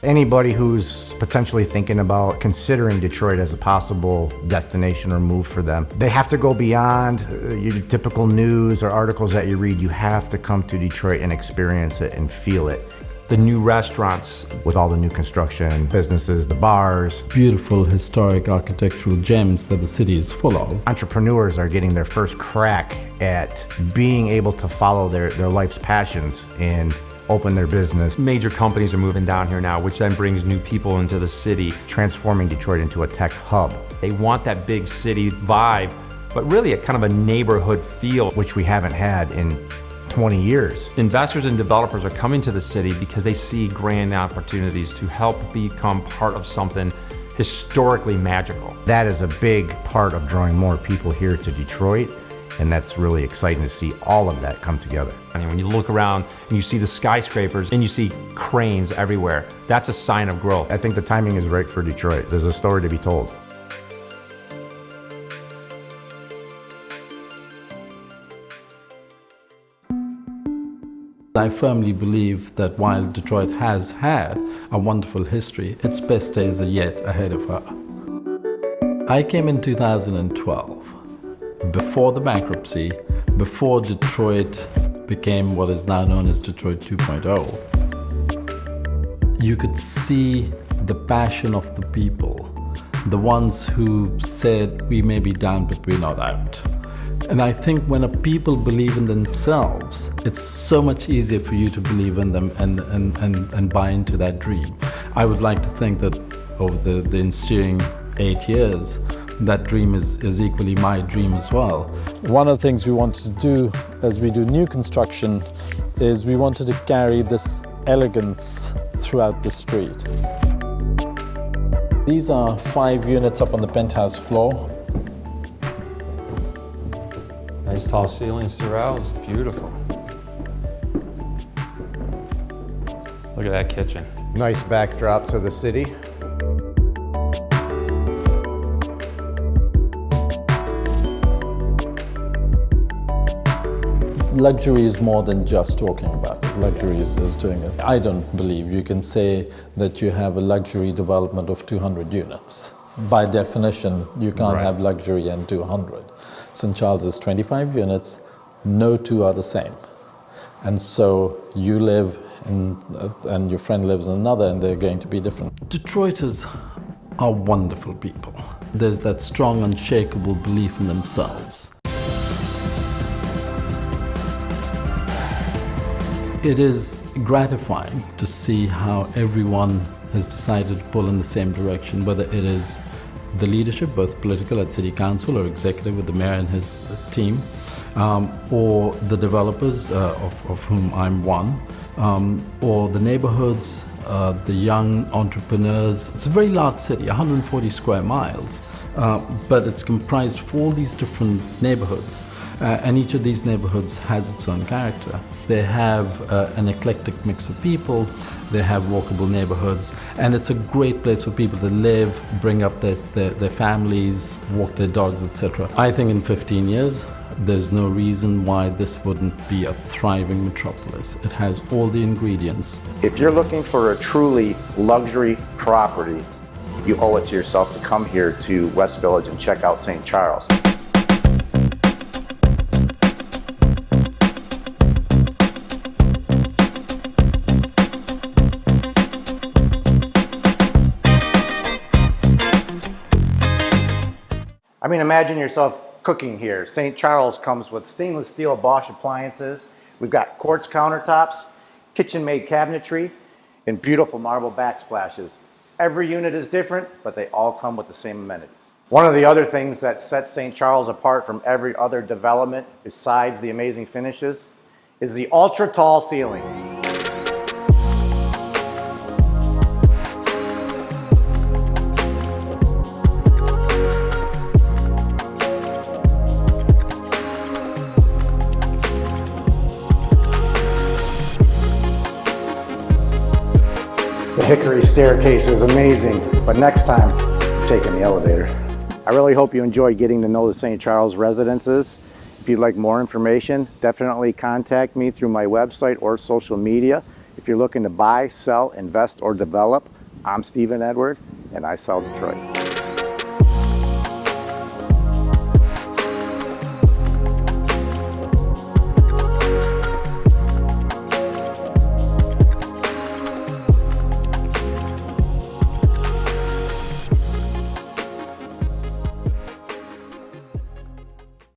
Anybody who's potentially thinking about considering Detroit as a possible destination or move for them, they have to go beyond your typical news or articles that you read. You have to come to Detroit and experience it and feel it. The new restaurants. With all the new construction, businesses, the bars. Beautiful historic architectural gems that the city is full of. Entrepreneurs are getting their first crack at being able to follow their life's passions and open their business. Major companies are moving down here now, which then brings new people into the city. Transforming Detroit into a tech hub. They want that big city vibe, but really a kind of a neighborhood feel. Which we haven't had in 20 years. Investors and developers are coming to the city because they see grand opportunities to help become part of something historically magical. That is a big part of drawing more people here to Detroit, and that's really exciting to see all of that come together. I mean, when you look around and you see the skyscrapers and you see cranes everywhere, that's a sign of growth. I think the timing is right for Detroit. There's a story to be told. I firmly believe that while Detroit has had a wonderful history, its best days are yet ahead of her. I came in 2012, before the bankruptcy, before Detroit became what is now known as Detroit 2.0. You could see the passion of the people, the ones who said, we may be down, but we're not out. And I think when a people believe in themselves, it's so much easier for you to believe in them and buy into that dream. I would like to think that over the ensuing 8 years, that dream is equally my dream as well. One of the things we wanted to do as we do new construction is we wanted to carry this elegance throughout the street. These are 5 units up on the penthouse floor. Nice tall ceilings throughout, it's beautiful. Look at that kitchen. Nice backdrop to the city. Luxury is more than just talking about it. Luxury is doing it. I don't believe you can say that you have a luxury development of 200 units. By definition, you can't have luxury and 200. St. Charles is 25 units, no two are the same. And so you live in, and your friend lives in another, and they're going to be different. Detroiters are wonderful people. There's that strong, unshakable belief in themselves. It is gratifying to see how everyone has decided to pull in the same direction, whether it is the leadership, both political at City Council or executive with the mayor and his team, or the developers, of whom I'm one, or the neighborhoods, the young entrepreneurs. It's a very large city, 140 square miles, but it's comprised of all these different neighborhoods, and each of these neighborhoods has its own character. They have an eclectic mix of people. They have walkable neighborhoods, and it's a great place for people to live, bring up their families, walk their dogs, etc. I think in 15 years, there's no reason why this wouldn't be a thriving metropolis. It has all the ingredients. If you're looking for a truly luxury property, you owe it to yourself to come here to West Village and check out St. Charles. I mean, imagine yourself cooking here. St. Charles comes with stainless steel Bosch appliances. We've got quartz countertops, kitchen-made cabinetry, and beautiful marble backsplashes. Every unit is different, but they all come with the same amenities. One of the other things that sets St. Charles apart from every other development, besides the amazing finishes, is the ultra-tall ceilings. The hickory staircase is amazing, but next time, I'm taking the elevator. I really hope you enjoyed getting to know the St. Charles residences. If you'd like more information, definitely contact me through my website or social media. If you're looking to buy, sell, invest, or develop, I'm Stephen Edward, and I sell Detroit.